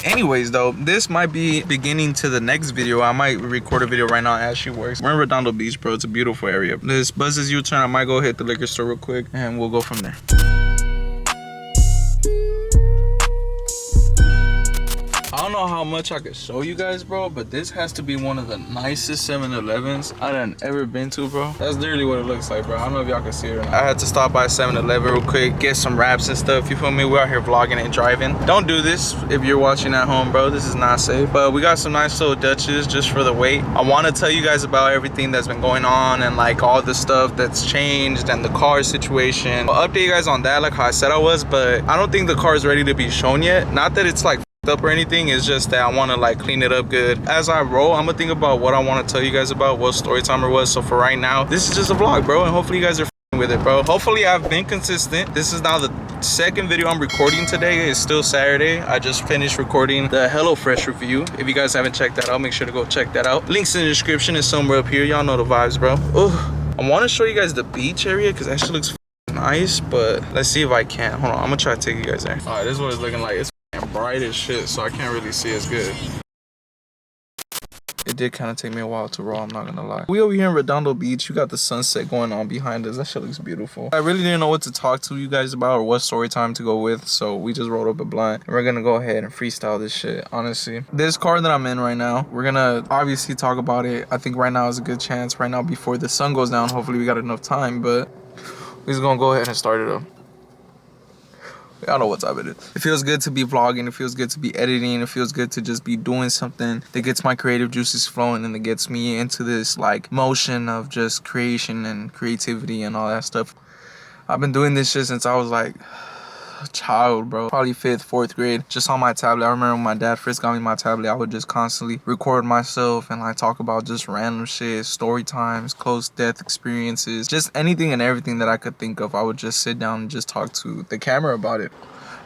Anyways though, this might be beginning to the next video. I might record a video right now as she works. We're in Redondo Beach, bro. It's a beautiful area. This buzzes U-turn. I might go hit the liquor store real quick and we'll go from there. I don't know how much I could show you guys, bro, but this has to be one of the nicest 7-Elevens I done ever been to, bro. That's literally what it looks like, bro. I don't know if y'all can see it or not. I had to stop by 7-Eleven real quick, get some wraps and stuff. You feel me? We're out here vlogging and driving. Don't do this if you're watching at home, bro. This is not safe. But we got some nice little Dutches just for the wait. I want to tell you guys about everything that's been going on and like all the stuff that's changed and the car situation. I'll update you guys on that like how I said I was, but I don't think the car is ready to be shown yet. Not that it's like up or anything, it's just that I want to like clean it up good. As I roll, I'm gonna think about what I want to tell you guys about, what story time it was. So for right now, this is just a vlog, bro, and hopefully you guys are with it, bro. Hopefully I've been consistent. This is now the second video I'm recording today. It's still Saturday. I just finished recording the HelloFresh review. If you guys haven't checked that out, make sure to go check that out. Links in the description is somewhere up here. Y'all know the vibes, bro. Oh, I want to show you guys the beach area because that shit looks nice, but let's see if I can. Hold on, I'm gonna try to take you guys there. All right, this is what it's looking like. It's bright as shit, so I can't really see as good. It did kind of take me a while to roll, I'm not gonna lie. We over here in Redondo Beach. You got the sunset going on behind us. That shit looks beautiful. I really didn't know what to talk to you guys about or what story time to go with, so we just rolled up a blunt and we're gonna go ahead and freestyle this shit. Honestly, this car that I'm in right now, we're gonna obviously talk about it. I think right now is a good chance, right now before the sun goes down. Hopefully we got enough time, but we're just gonna go ahead and start it up. I don't know what time it is. It feels good to be vlogging. It feels good to be editing. It feels good to just be doing something that gets my creative juices flowing and that gets me into this like motion of just creation and creativity and all that stuff. I've been doing this shit since I was like a child, bro. Probably 5th, 4th grade. Just on my tablet. I remember when my dad first got me my tablet, I would just constantly record myself and like talk about just random shit, story times, close death experiences, just anything and everything that I could think of. I would just sit down and just talk to the camera about it.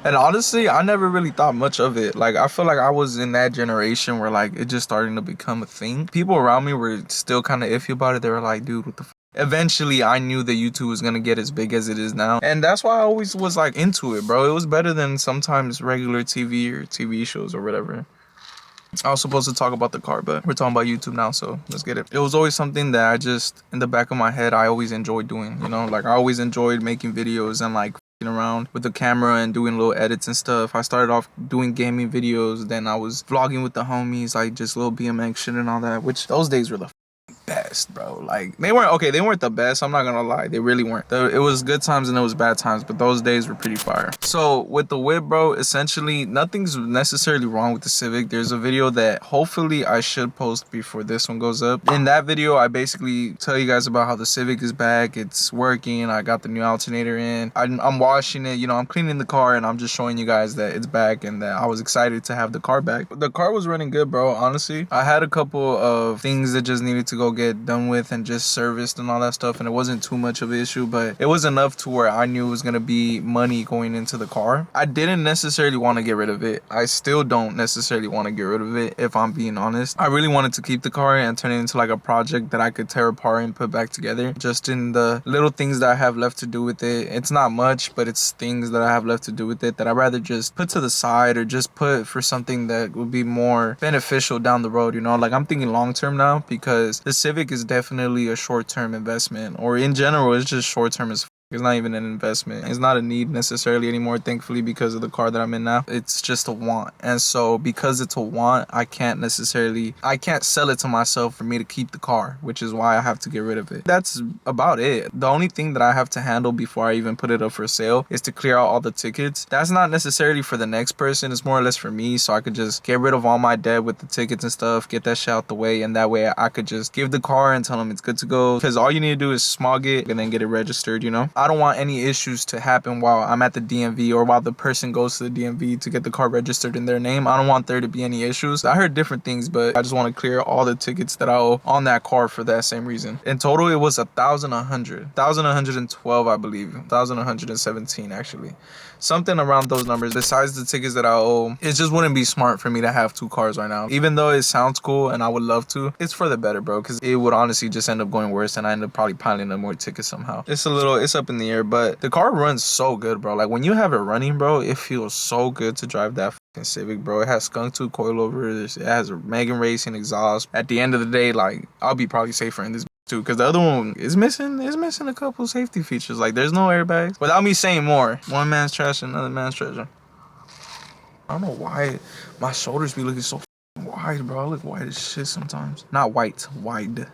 And honestly, I never really thought much of it. Like, I feel like I was in that generation where like it just starting to become a thing. People around me were still kind of iffy about it. They were like, dude, what the f. Eventually, I knew that YouTube was gonna get as big as it is now. And that's why I always was like into it, bro. It was better than sometimes regular TV or TV shows or whatever. I was supposed to talk about the car, but we're talking about YouTube now, so let's get it. It was always something that I just, in the back of my head, I always enjoyed doing, you know? Like, I always enjoyed making videos and like around with the camera and doing little edits and stuff. I started off doing gaming videos, then I was vlogging with the homies, like just little BMX shit and all that, which those days were the best, bro. Like, they weren't the best, I'm not gonna lie, they really weren't. It was good times and it was bad times, but those days were pretty fire. So with the whip, bro, essentially nothing's necessarily wrong with the Civic. There's a video that hopefully I should post before this one goes up. In that video, I basically tell you guys about how the Civic is back, it's working, I got the new alternator in, I'm washing it, you know, I'm cleaning the car, and I'm just showing you guys that it's back and that I was excited to have the car back. The car was running good, bro, honestly. I had a couple of things that just needed to go get done with and just serviced and all that stuff, and it wasn't too much of an issue, but it was enough to where I knew it was gonna be money going into the car. I didn't necessarily want to get rid of it. I still don't necessarily want to get rid of it, if I'm being honest. I really wanted to keep the car and turn it into like a project that I could tear apart and put back together. Just in the little things that I have left to do with it. It's not much, but it's things that I have left to do with it that I'd rather just put to the side or just put for something that would be more beneficial down the road, you know? Like, I'm thinking long term now, because the Civic is definitely a short-term investment, or in general it's just short-term as it's not even an investment. It's not a need necessarily anymore, thankfully, because of the car that I'm in now. It's just a want. And so because it's a want, I can't sell it to myself for me to keep the car, which is why I have to get rid of it. That's about it. The only thing that I have to handle before I even put it up for sale is to clear out all the tickets. That's not necessarily for the next person. It's more or less for me, so I could just get rid of all my debt with the tickets and stuff, get that shit out the way, and that way I could just give the car and tell them it's good to go. Because all you need to do is smog it and then get it registered, you know? I don't want any issues to happen while I'm at the DMV or while the person goes to the DMV to get the car registered in their name. I don't want there to be any issues. I heard different things, but I just want to clear all the tickets that I owe on that car for that same reason. In total, it was 1,112, I believe. 1,117, actually. Something around those numbers. Besides the tickets that I owe, it just wouldn't be smart for me to have 2 cars right now. Even though it sounds cool and I would love to, it's for the better, bro, because it would honestly just end up going worse and I end up probably piling up more tickets somehow. It's up in the air, but the car runs so good, bro. Like, when you have it running, bro, it feels so good to drive that Civic, bro. It has skunk tooth coilovers. It has a Megan Racing exhaust. At the end of the day, like, I'll be probably safer in this too, because the other one is missing a couple safety features. Like, there's no airbags. Without me saying more, one man's trash, another man's treasure. I don't know why my shoulders be looking so wide, bro. I look white as shit sometimes. Not white, wide.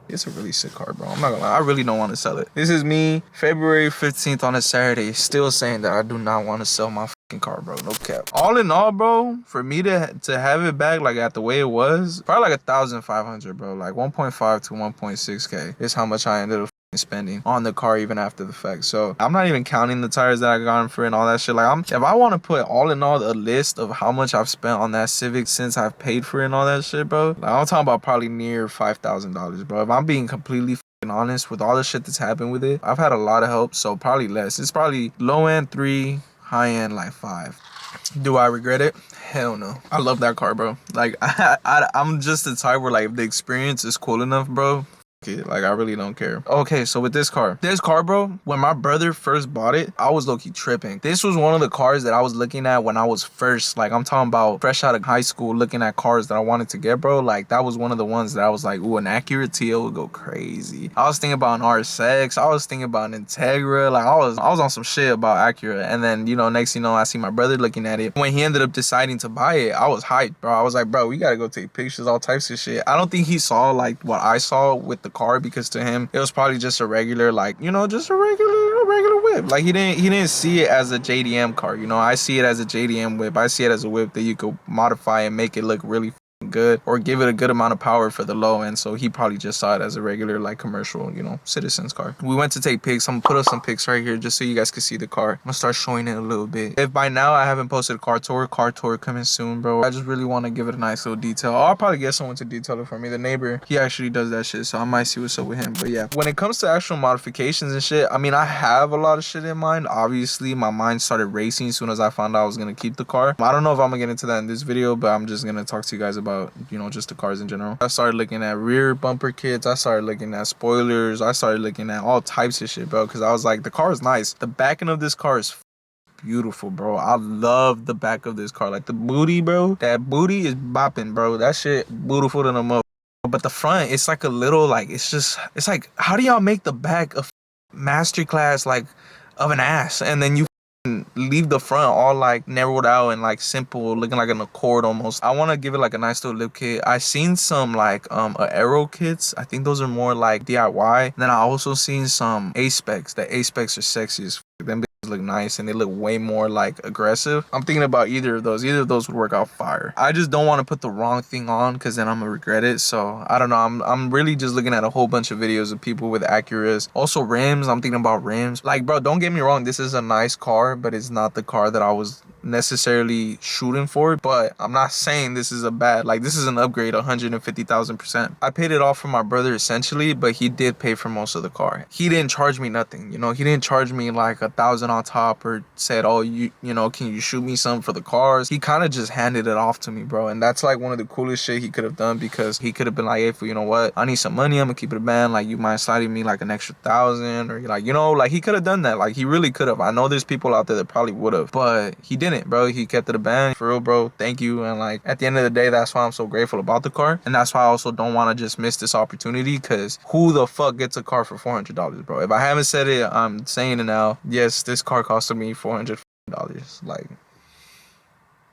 It's a really sick car, bro. I'm not gonna lie. I really don't want to sell it. This is me, February 15th on a Saturday, still saying that I do not want to sell my fucking car, bro. No cap. All in all, bro, for me to have it back like at the way it was, probably like 1,500, bro. Like 1.5 to 1.6K is how much I ended up spending on the car even after the fact. So I'm not even counting the tires that I got for it and all that shit. Like, if I want to put all in all a list of how much I've spent on that Civic since I've paid for it and all that shit, bro, like, I'm talking about probably near $5,000, bro. If I'm being completely honest with all the shit that's happened with it, I've had a lot of help, so probably less. It's probably low end 3, high end like 5. Do I regret it? Hell no. I love that car, bro. Like, I'm just the type where, like, if the experience is cool enough, bro, like, I really don't care. Okay, so with this car, bro, when my brother first bought it, I was low-key tripping. This was one of the cars that I was looking at when I was first, like, I'm talking about fresh out of high school, looking at cars that I wanted to get, bro. Like, that was one of the ones that I was like, ooh, an Acura TL would go crazy. I was thinking about an RSX. I was thinking about an Integra. Like, I was on some shit about Acura. And then, you know, next, you know, I see my brother looking at it. When he ended up deciding to buy it, I was hyped, bro. I was like, bro, we gotta go take pictures, all types of shit. I don't think he saw, like, what I saw with the car, because to him it was probably just a regular, like, you know, just a regular whip. Like, he didn't see it as a JDM car. You know, I see it as a JDM whip. I see it as a whip that you could modify and make it look really good, or give it a good amount of power for the low end. So he probably just saw it as a regular, like, commercial, you know, citizen's car. We went to take pics. I'm gonna put up some pics right here just so you guys can see the car. I'm gonna start showing it a little bit. If by now I haven't posted a car tour coming soon, bro. I just really want to give it a nice little detail. I'll probably get someone to detail it for me. The neighbor, he actually does that shit, so I might see what's up with him. But yeah, when it comes to actual modifications and shit, I mean, I have a lot of shit in mind. Obviously, my mind started racing as soon as I found out I was gonna keep the car. I don't know if I'm gonna get into that in this video, but I'm just gonna talk to you guys about, you know, just the cars in general. I started looking at rear bumper kits. I started looking at spoilers. I started looking at all types of shit, bro, because I was like, the car is nice. The backing of this car is beautiful, bro. I love the back of this car. Like, the booty, bro, that booty is bopping, bro. That shit beautiful than a mother. But the front, it's like a little, like, it's like, how do y'all make the back a masterclass, like, of an ass, and then you leave the front all, like, narrowed out and, like, simple, looking like an Accord almost? I want to give it, like, a nice little lip kit. I seen some, like, aero kits. I think those are more like DIY. And then I also seen some A-Specs. The A-Specs are sexy as f. Them look nice, and they look way more, like, aggressive. I'm thinking about either of those would work out fire. I just don't want to put the wrong thing on, because then I'm gonna regret it. So I don't know. I'm really just looking at a whole bunch of videos of people with Acuras. Also rims. I'm thinking about rims. Like, bro, don't get me wrong, this is a nice car, but it's not the car that I was necessarily shooting for. But I'm not saying this is a bad, like, this is an upgrade 150,000%. I paid it off for my brother essentially, but he did pay for most of the car. He didn't charge me nothing, you know. He didn't charge me like 1,000 on top, or said, oh, you know, can you shoot me some for the cars? He kind of just handed it off to me, bro. And that's like one of the coolest shit he could have done, because he could have been like, hey, for, you know what, I need some money, I'm gonna keep it a band, like, you mind sliding me like an extra 1,000, or, like, you know, like, he could have done that. Like, he really could have. I know there's people out there that probably would have, but he didn't, bro. He kept it a band. For real, bro, thank you. And, like, at the end of the day, that's why I'm so grateful about the car. And that's why I also don't want to just miss this opportunity, because who the fuck gets a car for $400, bro? If I haven't said it, I'm saying it now. Yes, this car costed me $400. Like,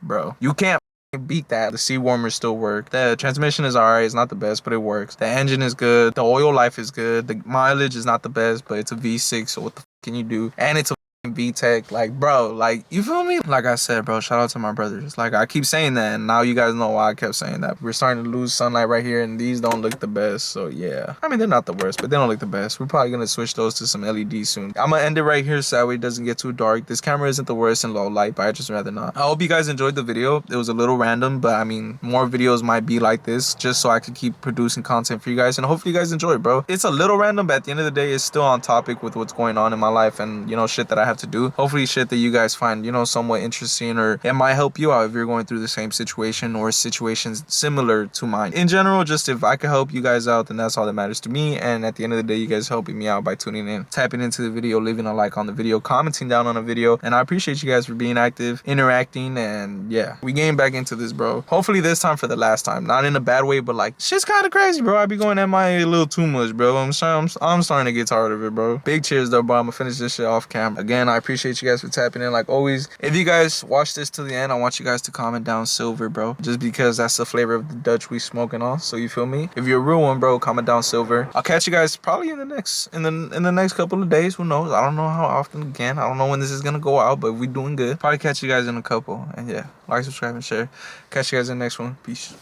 bro, you can't beat that. The seat warmers still work. The transmission is alright. It's not the best, but it works. The engine is good. The oil life is good. The mileage is not the best, but it's a V6, so what the fuck can you do? And it's a VTEC. Like, bro, like, you feel me? Like I said, bro, shout out to my brothers. Like, I keep saying that, and now you guys know why I kept saying that. We're starting to lose sunlight right here, and these don't look the best. So yeah, I mean, they're not the worst, but they don't look the best. We're probably gonna switch those to some LEDs soon. I'm gonna end it right here so that way it doesn't get too dark. This camera isn't the worst in low light, but I just rather not. I hope you guys enjoyed the video. It was a little random, but I mean, more videos might be like this, just so I can keep producing content for you guys, and hopefully you guys enjoy it, bro. It's a little random, but at the end of the day, it's still on topic with what's going on in my life, and, you know, shit that I have to do. Hopefully shit that you guys find, you know, somewhat interesting, or it might help you out if you're going through the same situation or situations similar to mine. In general, just if I can help you guys out, then that's all that matters to me. And at the end of the day, you guys helping me out by tuning in, tapping into the video, leaving a like on the video, commenting down on the video. And I appreciate you guys for being active, interacting, and yeah, we getting back into this, bro. Hopefully this time for the last time, not in a bad way, but like shit's kind of crazy, bro. I be going at my a little too much, bro. I'm starting to get tired of it, bro. Big cheers though, bro. I'm gonna finish this shit off camera. Again, I appreciate you guys for tapping in like always. If you guys watch this to the end, I want you guys to comment down silver, bro, just because that's the flavor of the Dutch we smoking on. So you feel me? If you're a real one, bro, comment down silver. I'll catch you guys probably in the next couple of days. Who knows? I don't know how often again. I don't know when this is gonna go out, but we doing good. Probably catch you guys in a couple. And yeah, like, subscribe, and share. Catch you guys in the next one. Peace.